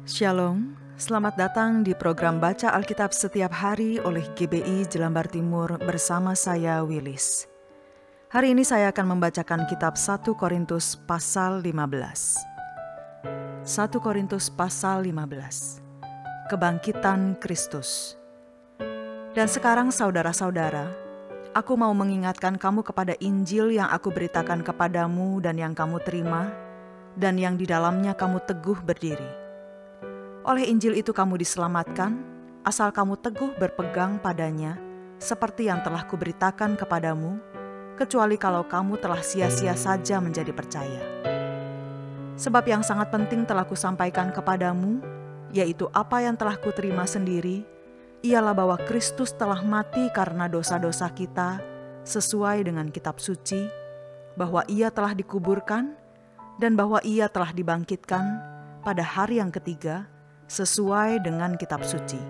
Shalom, selamat datang di program Baca Alkitab Setiap Hari oleh GBI Jelambar Timur bersama saya Willis. Hari ini saya akan membacakan kitab 1 Korintus pasal 15. 1 Korintus pasal 15. Kebangkitan Kristus. Dan sekarang saudara-saudara, aku mau mengingatkan kamu kepada Injil yang aku beritakan kepadamu dan yang kamu terima, dan yang di dalamnya kamu teguh berdiri. Oleh Injil itu kamu diselamatkan, asal kamu teguh berpegang padanya, seperti yang telah kuberitakan kepadamu, kecuali kalau kamu telah sia-sia saja menjadi percaya. Sebab yang sangat penting telah kusampaikan kepadamu, yaitu apa yang telah kuterima sendiri, ialah bahwa Kristus telah mati karena dosa-dosa kita, sesuai dengan kitab suci, bahwa Ia telah dikuburkan, dan bahwa Ia telah dibangkitkan pada hari yang ketiga, sesuai dengan kitab suci,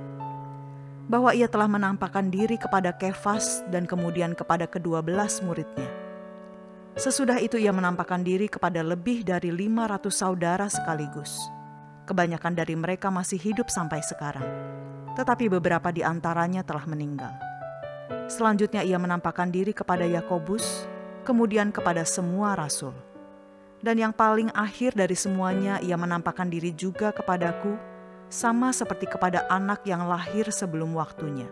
bahwa Ia telah menampakkan diri kepada Kefas dan kemudian kepada ke-12 muridnya. Sesudah itu Ia menampakkan diri kepada lebih dari 500 saudara sekaligus. Kebanyakan dari mereka masih hidup sampai sekarang, tetapi beberapa di antaranya telah meninggal. Selanjutnya Ia menampakkan diri kepada Yakobus, kemudian kepada semua rasul. Dan yang paling akhir dari semuanya Ia menampakkan diri juga kepadaku, sama seperti kepada anak yang lahir sebelum waktunya.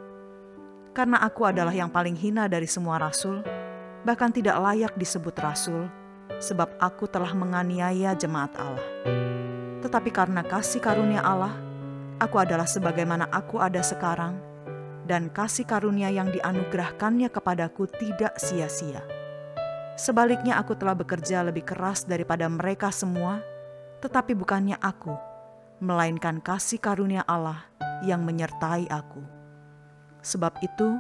Karena aku adalah yang paling hina dari semua rasul, bahkan tidak layak disebut rasul, sebab aku telah menganiaya jemaat Allah. Tetapi karena kasih karunia Allah, aku adalah sebagaimana aku ada sekarang, dan kasih karunia yang dianugerahkannya kepadaku tidak sia-sia. Sebaliknya aku telah bekerja lebih keras daripada mereka semua, tetapi bukannya aku, melainkan kasih karunia Allah yang menyertai aku. Sebab itu,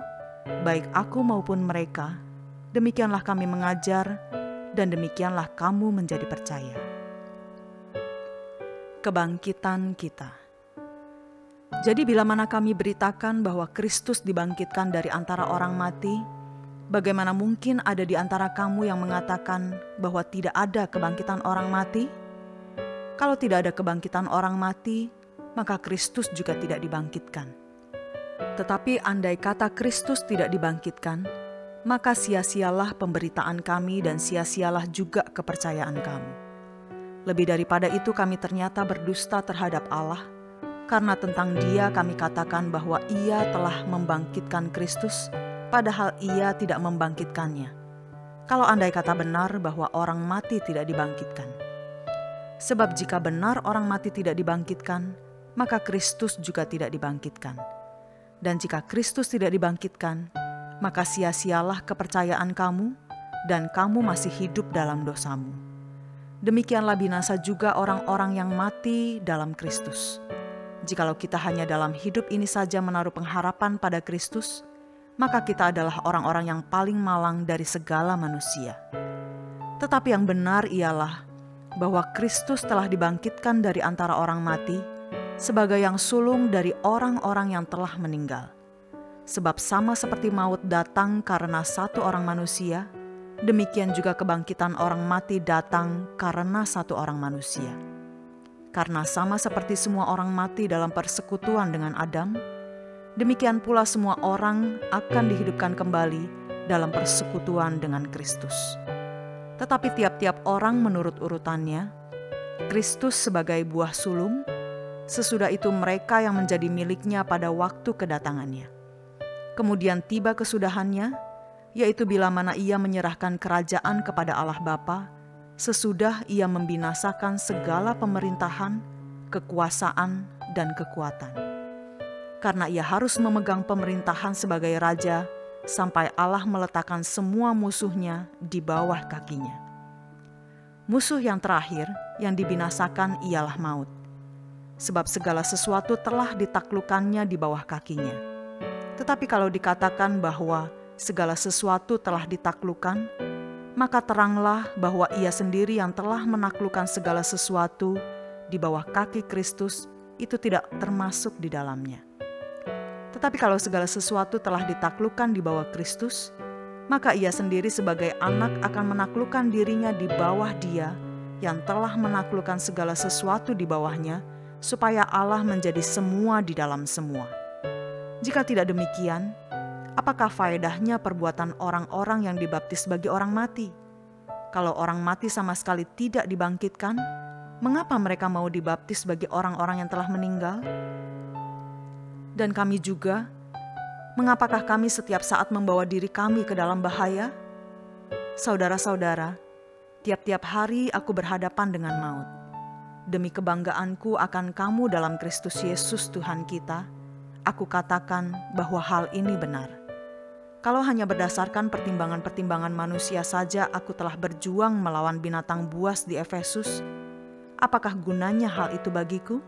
baik aku maupun mereka, demikianlah kami mengajar, dan demikianlah kamu menjadi percaya. Kebangkitan kita. Jadi bila mana kami beritakan bahwa Kristus dibangkitkan dari antara orang mati, bagaimana mungkin ada di antara kamu yang mengatakan bahwa tidak ada kebangkitan orang mati? Kalau tidak ada kebangkitan orang mati, maka Kristus juga tidak dibangkitkan. Tetapi andai kata Kristus tidak dibangkitkan, maka sia-sialah pemberitaan kami dan sia-sialah juga kepercayaan kamu. Lebih daripada itu kami ternyata berdusta terhadap Allah, karena tentang Dia kami katakan bahwa Ia telah membangkitkan Kristus, padahal Ia tidak membangkitkannya. Kalau andai kata benar bahwa orang mati tidak dibangkitkan. Sebab jika benar orang mati tidak dibangkitkan, maka Kristus juga tidak dibangkitkan. Dan jika Kristus tidak dibangkitkan, maka sia-sialah kepercayaan kamu, dan kamu masih hidup dalam dosamu. Demikianlah binasa juga orang-orang yang mati dalam Kristus. Jikalau kita hanya dalam hidup ini saja menaruh pengharapan pada Kristus, maka kita adalah orang-orang yang paling malang dari segala manusia. Tetapi yang benar ialah bahwa Kristus telah dibangkitkan dari antara orang mati sebagai yang sulung dari orang-orang yang telah meninggal. Sebab sama seperti maut datang karena satu orang manusia, demikian juga kebangkitan orang mati datang karena satu orang manusia. Karena sama seperti semua orang mati dalam persekutuan dengan Adam, demikian pula semua orang akan dihidupkan kembali dalam persekutuan dengan Kristus. Tetapi tiap-tiap orang menurut urutannya, Kristus sebagai buah sulung, sesudah itu mereka yang menjadi miliknya pada waktu kedatangannya. Kemudian tiba kesudahannya, yaitu bila mana Ia menyerahkan kerajaan kepada Allah Bapa, sesudah Ia membinasakan segala pemerintahan, kekuasaan, dan kekuatan. Karena Ia harus memegang pemerintahan sebagai Raja, sampai Allah meletakkan semua musuhnya di bawah kakinya. Musuh yang terakhir yang dibinasakan ialah maut. Sebab segala sesuatu telah ditaklukkannya di bawah kakinya. Tetapi kalau dikatakan bahwa segala sesuatu telah ditaklukkan, maka teranglah bahwa Ia sendiri yang telah menaklukkan segala sesuatu di bawah kaki Kristus itu tidak termasuk di dalamnya. Tetapi kalau segala sesuatu telah ditaklukkan di bawah Kristus, maka Ia sendiri sebagai anak akan menaklukkan dirinya di bawah Dia yang telah menaklukkan segala sesuatu di bawahnya, supaya Allah menjadi semua di dalam semua. Jika tidak demikian, apakah faedahnya perbuatan orang-orang yang dibaptis bagi orang mati? Kalau orang mati sama sekali tidak dibangkitkan, mengapa mereka mau dibaptis bagi orang-orang yang telah meninggal? Dan kami juga, mengapakah kami setiap saat membawa diri kami ke dalam bahaya? Saudara-saudara, tiap-tiap hari aku berhadapan dengan maut. Demi kebanggaanku akan kamu dalam Kristus Yesus Tuhan kita, aku katakan bahwa hal ini benar. Kalau hanya berdasarkan pertimbangan-pertimbangan manusia saja aku telah berjuang melawan binatang buas di Efesus, apakah gunanya hal itu bagiku?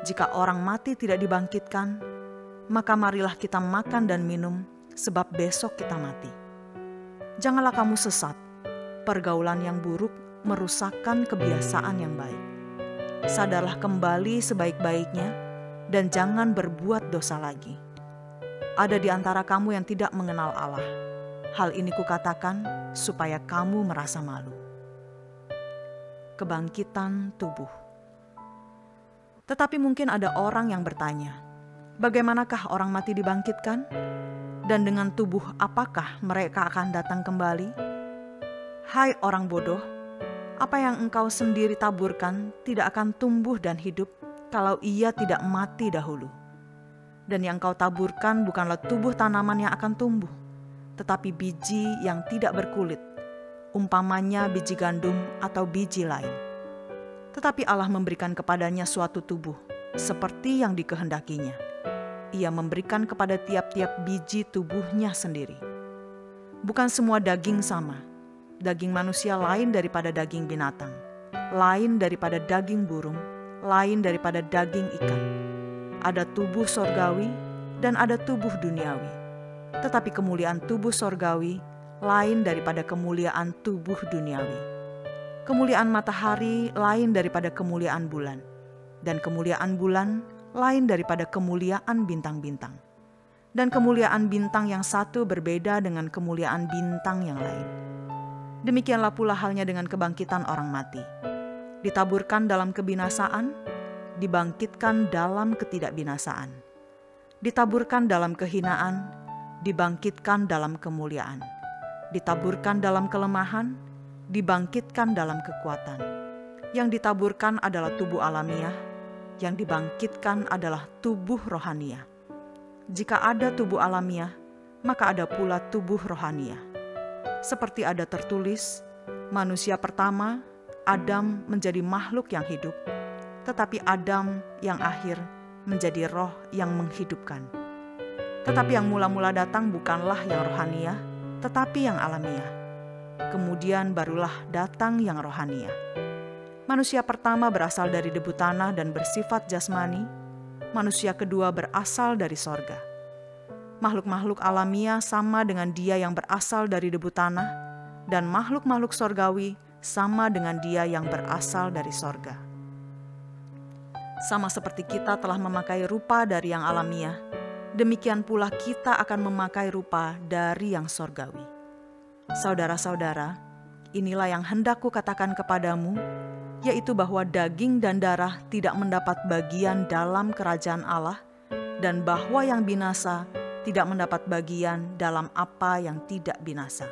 Jika orang mati tidak dibangkitkan, maka marilah kita makan dan minum, sebab besok kita mati. Janganlah kamu sesat, pergaulan yang buruk merusakkan kebiasaan yang baik. Sadarlah kembali sebaik-baiknya, dan jangan berbuat dosa lagi. Ada di antara kamu yang tidak mengenal Allah. Hal ini kukatakan supaya kamu merasa malu. Kebangkitan tubuh. Tetapi mungkin ada orang yang bertanya, bagaimanakah orang mati dibangkitkan? Dan dengan tubuh apakah mereka akan datang kembali? Hai orang bodoh, apa yang engkau sendiri taburkan tidak akan tumbuh dan hidup kalau ia tidak mati dahulu. Dan yang kau taburkan bukanlah tubuh tanaman yang akan tumbuh, tetapi biji yang tidak berkulit, umpamanya biji gandum atau biji lain. Tetapi Allah memberikan kepadanya suatu tubuh, seperti yang dikehendakinya. Ia memberikan kepada tiap-tiap biji tubuhnya sendiri. Bukan semua daging sama. Daging manusia lain daripada daging binatang, lain daripada daging burung, lain daripada daging ikan. Ada tubuh sorgawi dan ada tubuh duniawi. Tetapi kemuliaan tubuh sorgawi lain daripada kemuliaan tubuh duniawi. Kemuliaan matahari lain daripada kemuliaan bulan, dan kemuliaan bulan lain daripada kemuliaan bintang-bintang. Dan kemuliaan bintang yang satu berbeda dengan kemuliaan bintang yang lain. Demikianlah pula halnya dengan kebangkitan orang mati. Ditaburkan dalam kebinasaan, dibangkitkan dalam ketidakbinasaan. Ditaburkan dalam kehinaan, dibangkitkan dalam kemuliaan. Ditaburkan dalam kelemahan, dibangkitkan dalam kekuatan. Yang ditaburkan adalah tubuh alamiah, yang dibangkitkan adalah tubuh rohaniah. Jika ada tubuh alamiah, maka ada pula tubuh rohaniah. Seperti ada tertulis, manusia pertama, Adam menjadi makhluk yang hidup, tetapi Adam yang akhir menjadi roh yang menghidupkan. Tetapi yang mula-mula datang bukanlah yang rohaniah, tetapi yang alamiah. Kemudian barulah datang yang rohaniah. Manusia pertama berasal dari debu tanah dan bersifat jasmani, manusia kedua berasal dari sorga. Makhluk-makhluk alamiah sama dengan dia yang berasal dari debu tanah, dan makhluk-makhluk sorgawi sama dengan dia yang berasal dari sorga. Sama seperti kita telah memakai rupa dari yang alamiah, demikian pula kita akan memakai rupa dari yang sorgawi. Saudara-saudara, inilah yang hendak kukatakan kepadamu, yaitu bahwa daging dan darah tidak mendapat bagian dalam kerajaan Allah, dan bahwa yang binasa tidak mendapat bagian dalam apa yang tidak binasa.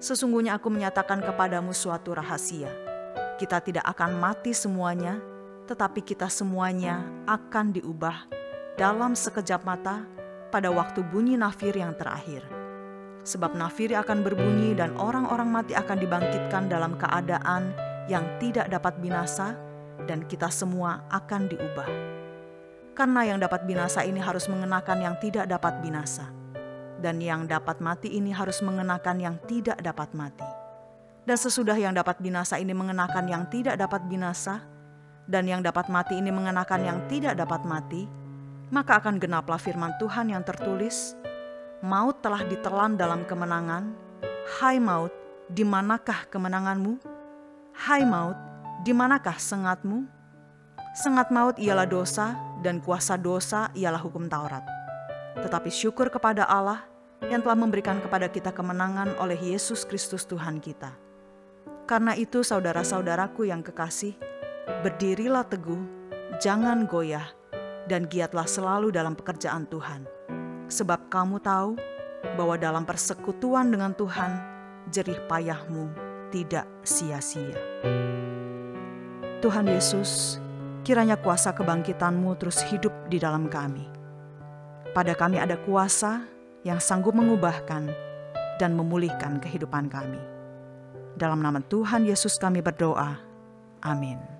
Sesungguhnya aku menyatakan kepadamu suatu rahasia. Kita tidak akan mati semuanya, tetapi kita semuanya akan diubah dalam sekejap mata pada waktu bunyi nafir yang terakhir. Sebab nafir akan berbunyi dan orang-orang mati akan dibangkitkan dalam keadaan yang tidak dapat binasa, dan kita semua akan diubah. Karena yang dapat binasa ini harus mengenakan yang tidak dapat binasa, dan yang dapat mati ini harus mengenakan yang tidak dapat mati. Dan sesudah yang dapat binasa ini mengenakan yang tidak dapat binasa, dan yang dapat mati ini mengenakan yang tidak dapat mati, maka akan genaplah firman Tuhan yang tertulis, maut telah ditelan dalam kemenangan. Hai maut, di manakah kemenanganmu? Hai maut, di manakah sengatmu? Sengat maut ialah dosa, dan kuasa dosa ialah hukum Taurat. Tetapi syukur kepada Allah yang telah memberikan kepada kita kemenangan oleh Yesus Kristus Tuhan kita. Karena itu saudara-saudaraku yang kekasih, berdirilah teguh, jangan goyah, dan giatlah selalu dalam pekerjaan Tuhan. Sebab kamu tahu bahwa dalam persekutuan dengan Tuhan, jerih payahmu tidak sia-sia. Tuhan Yesus, kiranya kuasa kebangkitan-Mu terus hidup di dalam kami. Pada kami ada kuasa yang sanggup mengubahkan dan memulihkan kehidupan kami. Dalam nama Tuhan Yesus kami berdoa. Amin.